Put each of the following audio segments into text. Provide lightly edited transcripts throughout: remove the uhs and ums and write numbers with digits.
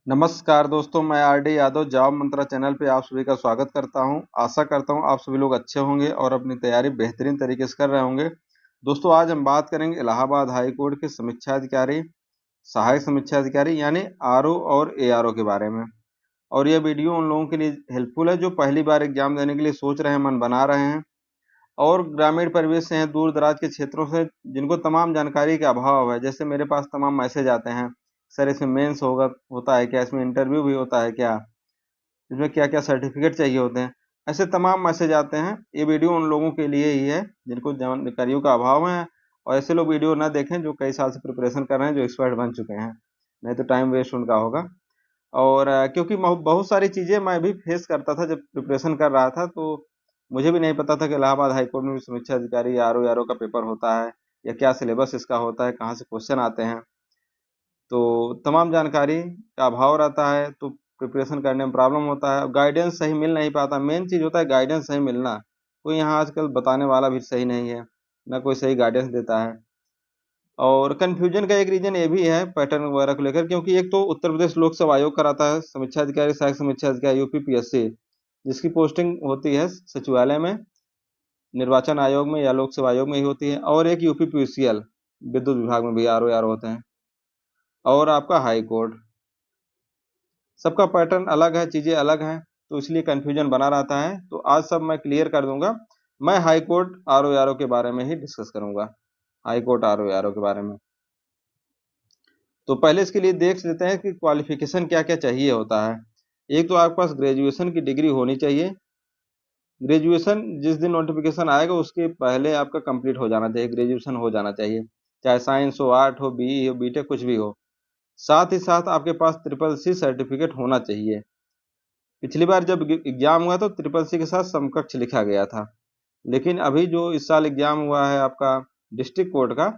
नमस्कार दोस्तों, मैं आरडी यादव जॉब मंत्रा चैनल पे आप सभी का स्वागत करता हूं। आशा करता हूं आप सभी लोग अच्छे होंगे और अपनी तैयारी बेहतरीन तरीके से कर रहे होंगे। दोस्तों, आज हम बात करेंगे इलाहाबाद हाई कोर्ट के समीक्षा अधिकारी, सहायक समीक्षा अधिकारी यानी आरओ और एआरओ के बारे में। और यह वीडियो उन लोगों के लिए हेल्पफुल है जो पहली बार एग्जाम देने के लिए सोच रहे हैं, मन बना रहे हैं और ग्रामीण परिवेश से हैं, दूर दराज के क्षेत्रों से, जिनको तमाम जानकारी का अभाव है। जैसे मेरे पास तमाम मैसेज आते हैं, सर इसमें मेंस होता है क्या, इसमें इंटरव्यू भी होता है क्या, इसमें क्या क्या सर्टिफिकेट चाहिए होते हैं। ऐसे तमाम मैसेज आते हैं। ये वीडियो उन लोगों के लिए ही है जिनको जानकारियों का अभाव है, और ऐसे लोग वीडियो ना देखें जो कई साल से प्रिपरेशन कर रहे हैं, जो एक्सपर्ट बन चुके हैं, नहीं तो टाइम वेस्ट उनका होगा। और क्योंकि बहुत सारी चीज़ें मैं भी फेस करता था जब प्रिपरेशन कर रहा था, तो मुझे भी नहीं पता था कि इलाहाबाद हाई कोर्ट में भी समीक्षा अधिकारी आरओ का पेपर होता है, या क्या सिलेबस इसका होता है, कहाँ से क्वेश्चन आते हैं। तो तमाम जानकारी का अभाव रहता है, तो प्रिपरेशन करने में प्रॉब्लम होता है, गाइडेंस सही मिल नहीं पाता। मेन चीज़ होता है गाइडेंस सही मिलना। कोई यहाँ आजकल बताने वाला भी सही नहीं है, ना कोई सही गाइडेंस देता है। और कन्फ्यूजन का एक रीजन ये भी है पैटर्न वगैरह को लेकर, क्योंकि एक तो उत्तर प्रदेश लोक सेवा आयोग कराता है समीक्षा अधिकारी, सहायक समीक्षा अधिकारी, यूपीपीएससी, जिसकी पोस्टिंग होती है सचिवालय में, निर्वाचन आयोग में या लोक सेवा आयोग में ही होती है। और एक यूपीपीसीएल, विद्युत विभाग में भी आरओ होते हैं। और आपका हाई कोर्ट, सबका पैटर्न अलग है, चीजें अलग हैं, तो इसलिए कंफ्यूजन बना रहता है। तो आज सब मैं क्लियर कर दूंगा। मैं हाई कोर्ट आरओ के बारे में ही डिस्कस करूंगा, हाई कोर्ट आरओ के बारे में। तो पहले इसके लिए देख लेते हैं कि क्वालिफिकेशन क्या क्या चाहिए होता है। एक तो आपके पास ग्रेजुएशन की डिग्री होनी चाहिए। ग्रेजुएशन जिस दिन नोटिफिकेशन आएगा उसके पहले आपका कंप्लीट हो जाना चाहिए, ग्रेजुएशन हो जाना चाहिए, चाहे साइंस हो, आर्ट हो, बीई हो, बीटेक, कुछ भी हो। साथ ही साथ आपके पास ट्रिपल सी सर्टिफिकेट होना चाहिए। पिछली बार जब एग्जाम हुआ तो ट्रिपल सी के साथ समकक्ष लिखा गया था, लेकिन अभी जो इस साल एग्जाम हुआ है आपका डिस्ट्रिक्ट कोर्ट का,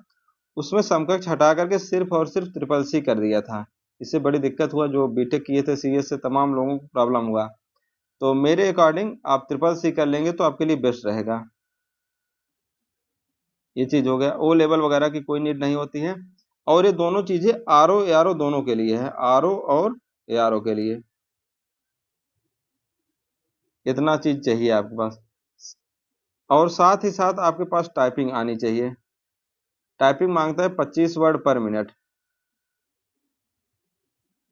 उसमें समकक्ष हटा करके सिर्फ और सिर्फ ट्रिपल सी कर दिया था। इससे बड़ी दिक्कत हुआ, जो बीटेक किए थे सीएस से, तमाम लोगों को प्रॉब्लम हुआ। तो मेरे अकॉर्डिंग आप ट्रिपल सी कर लेंगे तो आपके लिए बेस्ट रहेगा। ये चीज हो गया। ओ लेवल वगैरह की कोई नीड नहीं होती है। और ये दोनों चीजें आरओ एआरओ दोनों के लिए है, आरओ और एआरओ के लिए। इतना चीज चाहिए आपके पास। और साथ ही साथ आपके पास टाइपिंग आनी चाहिए। टाइपिंग मांगता है 25 वर्ड पर मिनट,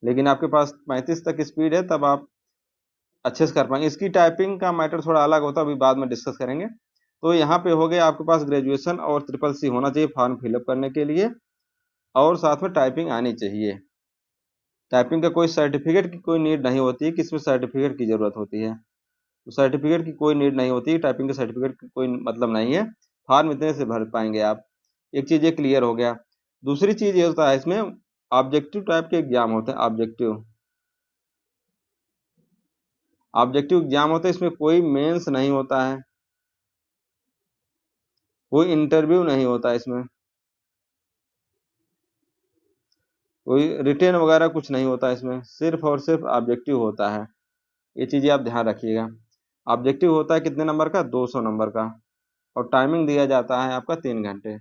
लेकिन आपके पास 35 तक स्पीड है, तब आप अच्छे से कर पाएंगे। इसकी टाइपिंग का मैटर थोड़ा अलग होता है, अभी बाद में डिस्कस करेंगे। तो यहाँ पे हो गया, आपके पास ग्रेजुएशन और ट्रिपल सी होना चाहिए फॉर्म फिलअप करने के लिए, और साथ में टाइपिंग आनी चाहिए। टाइपिंग का कोई सर्टिफिकेट की कोई नीड नहीं होती है, किसमें सर्टिफिकेट की जरूरत होती है। तो सर्टिफिकेट की कोई नीड नहीं होती है, टाइपिंग के सर्टिफिकेट की कोई मतलब नहीं है। फॉर्म इतने से भर पाएंगे आप। एक चीज ये क्लियर हो गया। दूसरी चीज ये होता है, इसमें ऑब्जेक्टिव टाइप के एग्जाम होते हैं। ऑब्जेक्टिव ऑब्जेक्टिव एग्जाम होते हैं, इसमें कोई मेंस नहीं होता है, कोई इंटरव्यू नहीं होता इसमें, कोई रिटेन वगैरह कुछ नहीं होता इसमें, सिर्फ और सिर्फ ऑब्जेक्टिव होता है। ये चीजें आप ध्यान रखिएगा। ऑब्जेक्टिव होता है कितने नंबर का, 200 नंबर का, और टाइमिंग दिया जाता है आपका 3 घंटे।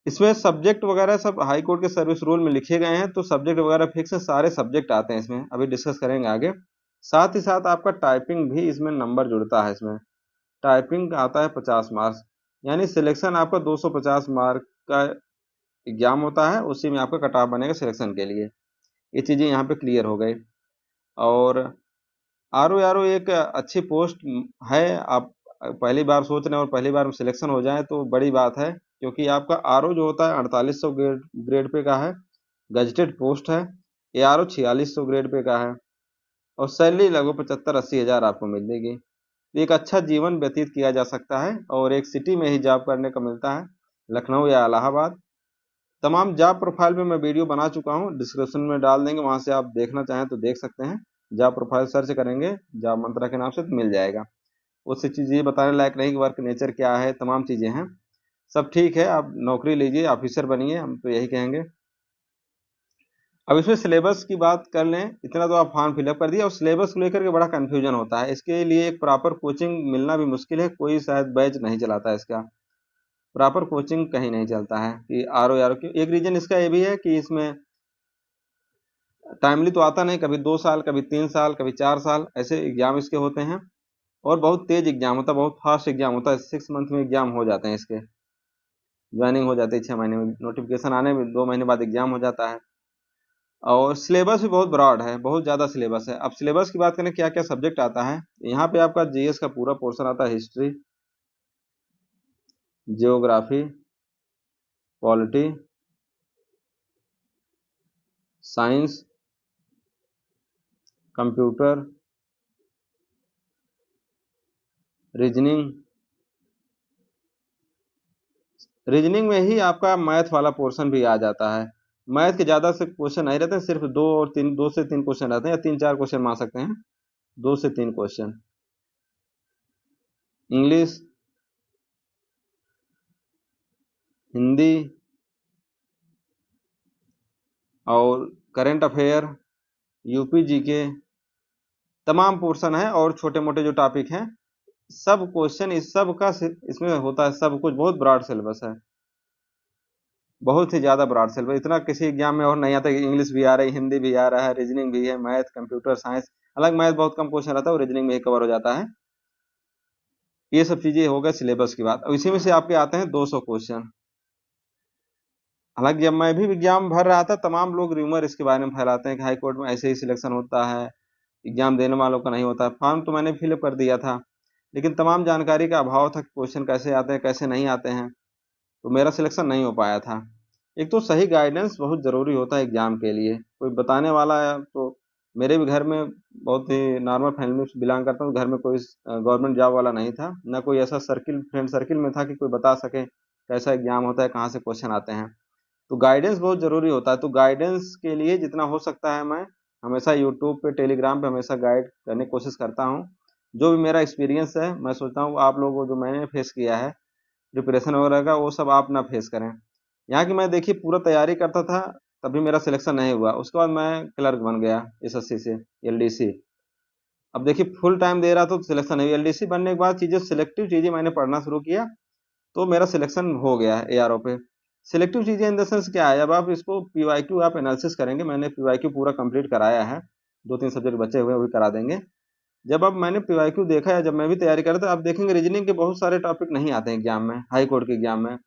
इसमें सब्जेक्ट वगैरह सब हाई कोर्ट के सर्विस रूल में लिखे गए हैं, तो सब्जेक्ट वगैरह फिक्स है, सारे सब्जेक्ट आते हैं इसमें, अभी डिस्कस करेंगे आगे। साथ ही साथ आपका टाइपिंग भी इसमें नंबर जुड़ता है। इसमें टाइपिंग का आता है 50 मार्क्स, यानी सिलेक्शन आपका 250 मार्क का एग्जाम होता है, उसी में आपका कट ऑफ बनेगा सिलेक्शन के लिए। ये चीजें यहाँ पे क्लियर हो गई। और आरओ एक अच्छी पोस्ट है। आप पहली बार सोच रहे हैं और पहली बार में सिलेक्शन हो जाए तो बड़ी बात है, क्योंकि आपका आरओ जो होता है 4800 ग्रेड पे का है, गजटेड पोस्ट है। A R O 4600 grade pay का है, और सैलरी लगभग 75-80 हज़ार आपको मिल जाएगी। एक अच्छा जीवन व्यतीत किया जा सकता है, और एक सिटी में ही जॉब करने को मिलता है, लखनऊ या इलाहाबाद। तमाम जॉब प्रोफाइल पे मैं वीडियो बना चुका हूँ, डिस्क्रिप्शन में डाल देंगे, वहां से आप देखना चाहें तो देख सकते हैं। जॉब प्रोफाइल सर्च करेंगे जॉब मंत्रा के नाम से तो मिल जाएगा। उससे चीज़ ये बताने लायक नहीं कि वर्क नेचर क्या है, तमाम चीज़ें हैं। सब ठीक है, आप नौकरी लीजिए, ऑफिसर बनिए, हम तो यही कहेंगे। अब इसमें सिलेबस की बात कर लें, इतना तो आप फॉर्म फिलअप कर दिया, और सिलेबस को लेकर के बड़ा कन्फ्यूजन होता है। इसके लिए एक प्रॉपर कोचिंग मिलना भी मुश्किल है, कोई शायद बैच नहीं चलाता है इसका। प्रॉपर कोचिंग कहीं नहीं चलता है कि आर ओ की। एक रीजन इसका ये भी है कि इसमें टाइमली तो आता नहीं, कभी 2 साल, कभी 3 साल, कभी 4 साल, ऐसे एग्जाम इसके होते हैं। और बहुत तेज एग्जाम होता है, बहुत फास्ट एग्जाम होता है, 6 मंथ में एग्जाम हो जाते हैं इसके, ज्वाइनिंग हो जाती है 6 महीने में, नोटिफिकेशन आने में 2 महीने बाद एग्जाम हो जाता है। और सिलेबस भी बहुत ब्रॉड है, बहुत ज़्यादा सिलेबस है। अब सिलेबस की बात करें क्या क्या सब्जेक्ट आता है, यहाँ पे आपका जीएस का पूरा पोर्शन आता है, history, geography, polity, science, computer, reasoning. Reasoning में ही आपका मैथ वाला पोर्शन भी आ जाता है। मैथ के ज़्यादा से क्वेश्चन नहीं रहते, सिर्फ 2 से 3 क्वेश्चन रहते हैं, या 3-4 क्वेश्चन मान सकते हैं, 2 से 3 क्वेश्चन। इंग्लिश, हिंदी और करंट अफेयर, यूपी जीके, तमाम पोर्शन है। और छोटे मोटे जो टॉपिक हैं, सब क्वेश्चन इस सब का इसमें होता है, सब कुछ बहुत ब्रॉड सिलेबस है, बहुत ही ज़्यादा ब्रॉड सिलेबस। इतना किसी एग्जाम में और नहीं आता कि इंग्लिश भी आ रही, हिंदी भी आ रहा है, रीजनिंग भी है, मैथ, कंप्यूटर साइंस। अलग मैथ बहुत कम क्वेश्चन रहता है, और रीजनिंग में ही कवर हो जाता है। ये सब चीज़ें हो गए सिलेबस की बात। अब इसी में से आपके आते हैं 200 क्वेश्चन। हालांकि जब मैं भी एग्जाम भर रहा था, तमाम लोग र्यूमर इसके बारे में फैलाते हैं कि हाई कोर्ट में ऐसे ही सिलेक्शन होता है, एग्जाम देने वालों का नहीं होता। फॉर्म तो मैंने फिलअप कर दिया था, लेकिन तमाम जानकारी का अभाव था कि क्वेश्चन कैसे आते हैं, कैसे नहीं आते हैं, तो मेरा सिलेक्शन नहीं हो पाया था। एक तो सही गाइडेंस बहुत ज़रूरी होता है एग्जाम के लिए, कोई बताने वाला है तो। मेरे भी घर में बहुत ही नॉर्मल फैमिली से बिलोंग करता हूँ, घर में कोई गवर्नमेंट जॉब वाला नहीं था, ना कोई ऐसा सर्किल, फ्रेंड सर्किल में था कि कोई बता सके कैसा एग्जाम होता है, कहाँ से क्वेश्चन आते हैं। तो गाइडेंस बहुत ज़रूरी होता है। तो गाइडेंस के लिए जितना हो सकता है, मैं हमेशा यूट्यूब पे, टेलीग्राम पे हमेशा गाइड करने की कोशिश करता हूँ। जो भी मेरा एक्सपीरियंस है, मैं सोचता हूँ आप लोगों को, जो मैंने फेस किया है प्रिपरेशन वगैरह का, वो सब आप ना फेस करें। यहाँ की मैं देखिए पूरा तैयारी करता था, तभी मेरा सिलेक्शन नहीं हुआ। उसके बाद मैं क्लर्क बन गया एसएससी से, एलडीसी। अब देखिए फुल टाइम दे रहा था तो सिलेक्शन नहीं हुआ। एलडीसी बनने के बाद चीज़ें, सिलेक्टिव चीज़ें मैंने पढ़ना शुरू किया, तो मेरा सिलेक्शन हो गया है एआरओ पे। सिलेक्टिव चीज़ें इन द सेंस क्या है, अब आप इसको पीवाईक्यू आप एनालिसिस करेंगे, मैंने पीवाईक्यू पूरा कंप्लीट कराया है, 2-3 सब्जेक्ट बचे हुए हैं, वो भी करा देंगे। जब अब मैंने पीवाईक्यू देखा है, जब मैं भी तैयारी कर रहा था, आप देखेंगे रीजनिंग के बहुत सारे टॉपिक नहीं आते हैं एग्जाम में, हाई कोर्ट के एग्जाम में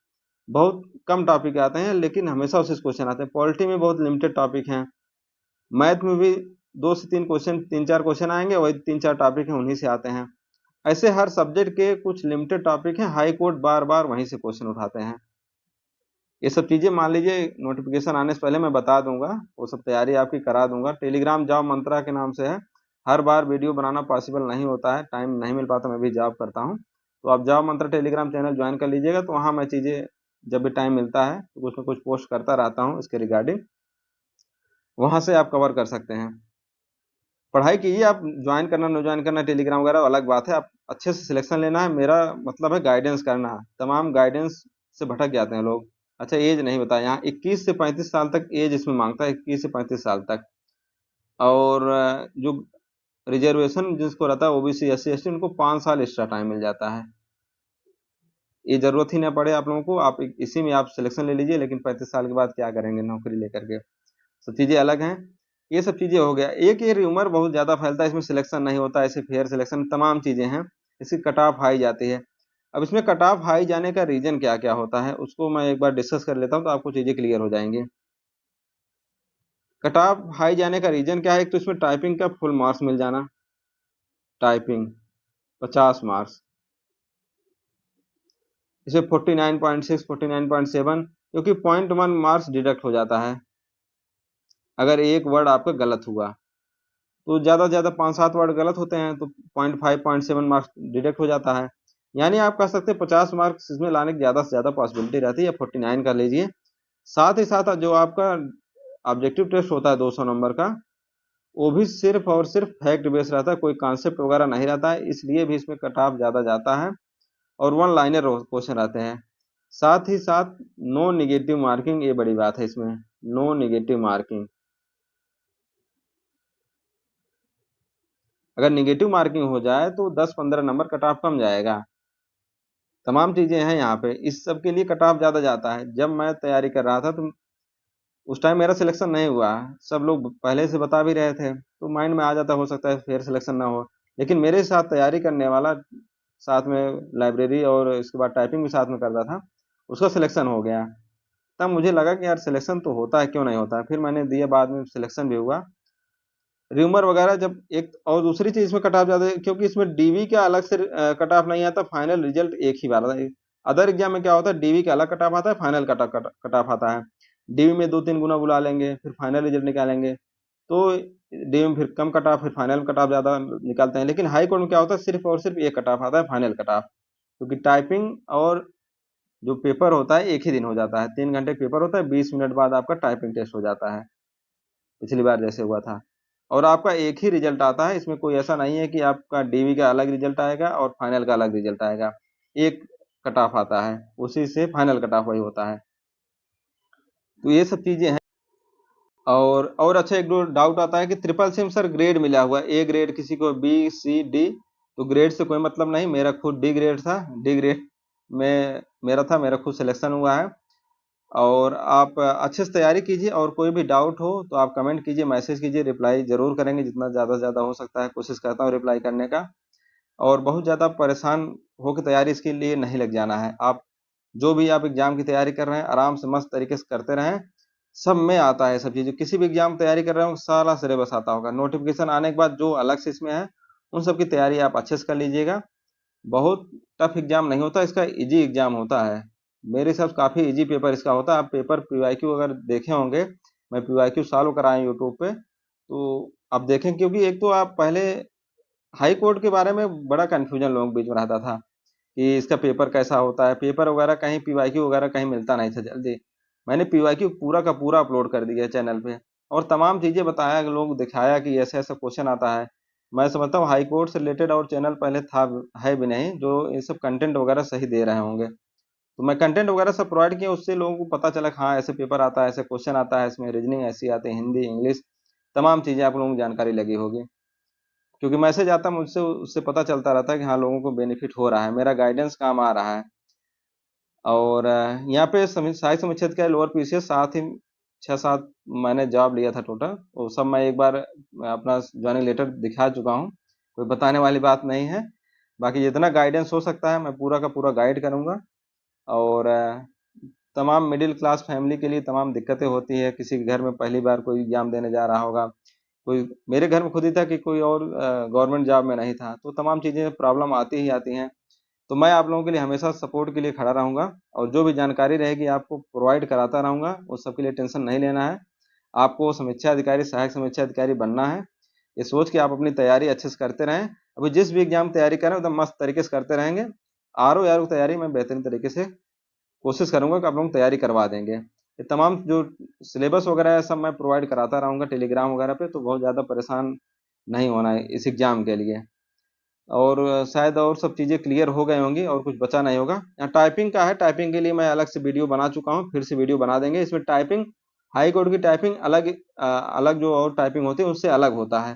बहुत कम टॉपिक आते हैं, लेकिन हमेशा उसी क्वेश्चन आते हैं। पॉलिटी में बहुत लिमिटेड टॉपिक हैं, मैथ में भी 2 से 3 क्वेश्चन, 3-4 क्वेश्चन आएंगे, वही 3-4 टॉपिक हैं, उन्हीं से आते हैं। ऐसे हर सब्जेक्ट के कुछ लिमिटेड टॉपिक हैं, हाई कोर्ट बार बार वहीं से क्वेश्चन उठाते हैं। ये सब चीज़ें मान लीजिए नोटिफिकेशन आने से पहले मैं बता दूंगा, वो सब तैयारी आपकी करा दूंगा। टेलीग्राम जॉब मंत्रा के नाम से है। हर बार वीडियो बनाना पॉसिबल नहीं होता है, टाइम नहीं मिल पाता, मैं भी जॉब करता हूँ। तो आप जॉब मंत्रा टेलीग्राम चैनल ज्वाइन कर लीजिएगा, तो वहाँ मैं चीज़ें जब भी टाइम मिलता है तो कुछ ना कुछ पोस्ट करता रहता हूँ इसके रिगार्डिंग, वहाँ से आप कवर कर सकते हैं। पढ़ाई कीजिए, आप ज्वाइन करना न ज्वाइन करना टेलीग्राम वगैरह अलग बात है, आप अच्छे से सिलेक्शन लेना है। मेरा मतलब है गाइडेंस करना। तमाम गाइडेंस से भटक जाते हैं लोग। अच्छा, एज नहीं बताया, यहाँ 21 से 35 साल तक एज इसमें मांगता है, 21 से 35 साल तक। और जो रिजर्वेशन जिसको रहता है, ओबीसी, एससी, एसटी, उनको 5 साल एक्स्ट्रा टाइम मिल जाता है। ये जरूरत ही ना पड़े आप लोगों को, आप इसी में आप सिलेक्शन ले लीजिए, लेकिन 35 साल के बाद क्या करेंगे नौकरी लेकर के, सब चीज़ें अलग हैं। ये सब चीज़ें हो गया। एक ये र्यूमर बहुत ज़्यादा फैलता है, इसमें सिलेक्शन नहीं होता, ऐसे फेयर सिलेक्शन, तमाम चीज़ें हैं, इसकी कट ऑफ हाई जाती है। अब इसमें कट ऑफ हाई जाने का रीज़न क्या क्या होता है, उसको मैं एक बार डिस्कस कर लेता हूँ, तो आपको चीज़ें क्लियर हो जाएंगी। कट ऑफ हाई जाने का रीज़न क्या है, एक तो इसमें टाइपिंग का फुल मार्क्स मिल जाना, टाइपिंग 50 मार्क्स, इसमें 49.6, 49.7, क्योंकि 0.1 मार्क्स डिडक्ट हो जाता है अगर एक वर्ड आपका गलत हुआ। तो ज़्यादा से ज़्यादा 5-7 वर्ड गलत होते हैं, तो 0.5, 0.7 मार्क्स डिडक्ट हो जाता है। यानी आप कह सकते हैं 50 मार्क्स इसमें लाने की ज़्यादा से ज़्यादा पॉसिबिलिटी रहती है, या 49 का लीजिए। साथ ही साथ जो आपका ऑब्जेक्टिव टेस्ट होता है 200 नंबर का, वो भी सिर्फ और सिर्फ फैक्ट बेस रहता है, कोई कॉन्सेप्ट वगैरह नहीं रहता है, इसलिए भी इसमें कट ऑफ ज़्यादा जाता है। और वन लाइनर क्वेश्चन रहते हैं। साथ ही साथ नो निगेटिव मार्किंग, ये बड़ी बात है इसमें, नो निगेटिव मार्किंग। अगर निगेटिव मार्किंग हो जाए तो 10-15 नंबर कट ऑफ कम जाएगा। तमाम चीज़ें हैं यहाँ पे, इस सब के लिए कट ऑफ ज़्यादा जाता है। जब मैं तैयारी कर रहा था, तो उस टाइम मेरा सिलेक्शन नहीं हुआ, सब लोग पहले से बता भी रहे थे, तो माइंड में आ जाता हो सकता है फिर सिलेक्शन ना हो। लेकिन मेरे साथ तैयारी करने वाला, साथ में लाइब्रेरी और इसके बाद टाइपिंग भी साथ में करता था, उसका सिलेक्शन हो गया। तब मुझे लगा कि यार सिलेक्शन तो होता है, क्यों नहीं होता है। फिर मैंने दिया, बाद में सिलेक्शन भी हुआ। र्यूमर वगैरह जब एक और दूसरी चीज इसमें कट ऑफ ज्यादा है, क्योंकि इसमें डीवी का अलग से कट ऑफ नहीं आता, फाइनल रिजल्ट एक ही बार आता है। अदर एग्जाम में क्या होता है, डीवी का अलग कट ऑफ आता है, फाइनल कट ऑफ आता है। डीवी में 2-3 गुना बुला लेंगे, फिर फाइनल रिजल्ट निकालेंगे, तो डीवी में फिर कम कट ऑफ, फिर फाइनल कट ऑफ ज्यादा निकालते हैं। लेकिन हाई कोर्ट में क्या होता है, सिर्फ और सिर्फ एक कट ऑफ आता है, फाइनल कट ऑफ। क्योंकि टाइपिंग और जो पेपर होता है एक ही दिन हो जाता है, 3 घंटे पेपर होता है, 20 मिनट बाद आपका टाइपिंग टेस्ट हो जाता है, पिछली बार जैसे हुआ था। और आपका एक ही रिजल्ट आता है, इसमें कोई ऐसा नहीं है कि आपका डीवी का अलग रिजल्ट आएगा और फाइनल का अलग रिजल्ट आएगा। एक कट ऑफ आता है, उसी से फाइनल कट ऑफ वही होता है। तो ये सब चीजें हैं। और अच्छा, एक दो डाउट आता है कि ट्रिपल सिम सर ग्रेड मिला हुआ है, ए ग्रेड, किसी को बी सी डी। तो ग्रेड से कोई मतलब नहीं, मेरा खुद डी ग्रेड था, डी ग्रेड में मेरा था, मेरा खुद सिलेक्शन हुआ है। और आप अच्छे से तैयारी कीजिए, और कोई भी डाउट हो तो आप कमेंट कीजिए, मैसेज कीजिए, रिप्लाई जरूर करेंगे, जितना ज़्यादा से ज़्यादा हो सकता है कोशिश करता हूँ रिप्लाई करने का। और बहुत ज़्यादा परेशान होकर तैयारी इसके लिए नहीं लग जाना है। आप जो भी आप एग्जाम की तैयारी कर रहे हैं, आराम से मस्त तरीके से करते रहें। सब में आता है सब चीज़ें, किसी भी एग्जाम तैयारी कर रहे हो सारा सिलेबस आता होगा, नोटिफिकेशन आने के बाद जो अलग से इसमें है उन सब की तैयारी आप अच्छे से कर लीजिएगा। बहुत टफ एग्जाम नहीं होता इसका, इजी एग्जाम होता है। मेरे हिसाब से काफ़ी इजी पेपर इसका होता है। आप पेपर पीवाईक्यू अगर देखे होंगे, मैं पीवाईक्यू सॉल्व कराया यूट्यूब पे, तो आप देखें, क्योंकि एक तो आप पहले हाई कोर्ट के बारे में बड़ा कन्फ्यूजन लोगों के बीच में रहता था कि इसका पेपर कैसा होता है, पेपर वगैरह कहीं पीवाईक्यू वगैरह कहीं मिलता नहीं था जल्दी। मैंने पीवाईक्यू पूरा का पूरा अपलोड कर दिया है चैनल पे, और तमाम चीज़ें बताया, लोग दिखाया कि ऐसा ऐसा क्वेश्चन आता है। मैं समझता हूँ हाई कोर्ट से रिलेटेड और चैनल पहले था, है भी नहीं, जो ये सब कंटेंट वगैरह सही दे रहे होंगे। तो मैं कंटेंट वगैरह सब प्रोवाइड किया, उससे लोगों को पता चला कि हाँ ऐसे पेपर आता है, ऐसे क्वेश्चन आता है, इसमें रीजनिंग ऐसी आती है, हिंदी इंग्लिश तमाम चीज़ें आप लोगों को जानकारी लगी होगी। क्योंकि मैसेज आता मुझसे, उससे पता चलता रहता है कि हाँ लोगों को बेनिफिट हो रहा है, मेरा गाइडेंस काम आ रहा है। और यहाँ पे साहित्य समीक्षक का लोअर पीसीएस, साथ ही 6-7 मैंने जॉब लिया था टोटल, वो सब मैं एक बार अपना ज्वाइनिंग लेटर दिखा चुका हूँ, कोई बताने वाली बात नहीं है। बाकी जितना गाइडेंस हो सकता है मैं पूरा का पूरा गाइड करूँगा। और तमाम मिडिल क्लास फैमिली के लिए तमाम दिक्कतें होती है, किसी के घर में पहली बार कोई एग्जाम देने जा रहा होगा, कोई मेरे घर में खुद ही था कि कोई और गवर्नमेंट जॉब में नहीं था, तो तमाम चीज़ें प्रॉब्लम आती ही आती हैं। तो मैं आप लोगों के लिए हमेशा सपोर्ट के लिए खड़ा रहूँगा, और जो भी जानकारी रहेगी आपको प्रोवाइड कराता रहूँगा, उस सब के लिए टेंशन नहीं लेना है। आपको समीक्षा अधिकारी, सहायक समीक्षा अधिकारी बनना है, ये सोच के आप अपनी तैयारी अच्छे से करते रहें। अभी जिस भी एग्जाम तैयारी कर रहे हैं एकदम मस्त तरीके से करते रहेंगे। आर ओ की तैयारी मैं बेहतरीन तरीके से कोशिश करूंगा कि आप लोग तैयारी करवा देंगे। ये तमाम जो सिलेबस वगैरह है सब मैं प्रोवाइड कराता रहूँगा टेलीग्राम वगैरह पे, तो बहुत ज़्यादा परेशान नहीं होना है इस एग्ज़ाम के लिए। और शायद और सब चीज़ें क्लियर हो गई होंगी और कुछ बचा नहीं होगा। यहाँ टाइपिंग का है, टाइपिंग के लिए मैं अलग से वीडियो बना चुका हूँ, फिर से वीडियो बना देंगे। इसमें टाइपिंग, हाई कोर्ट की टाइपिंग अलग, अलग जो और टाइपिंग होती है उससे अलग होता है,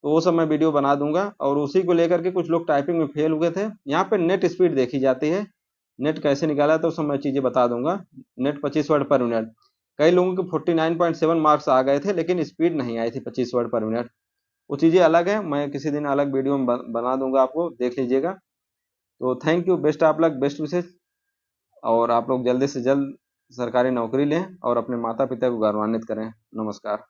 तो वो सब मैं वीडियो बना दूंगा। और उसी को लेकर के कुछ लोग टाइपिंग में फेल हुए थे, यहाँ पे नेट स्पीड देखी जाती है, नेट कैसे निकाला तो सब मैं चीज़ें बता दूंगा। नेट 25 वर्ड पर मिनट, कई लोगों के 49.7 मार्क्स आ गए थे, लेकिन स्पीड नहीं आई थी 25 वर्ड पर मिनट। वो चीज़ें अलग है, मैं किसी दिन अलग वीडियो में बना दूंगा, आपको देख लीजिएगा। तो थैंक यू, बेस्ट आप लोग, बेस्ट विशेष। और आप लोग जल्दी से जल्द सरकारी नौकरी लें और अपने माता पिता को गौरवान्वित करें। नमस्कार।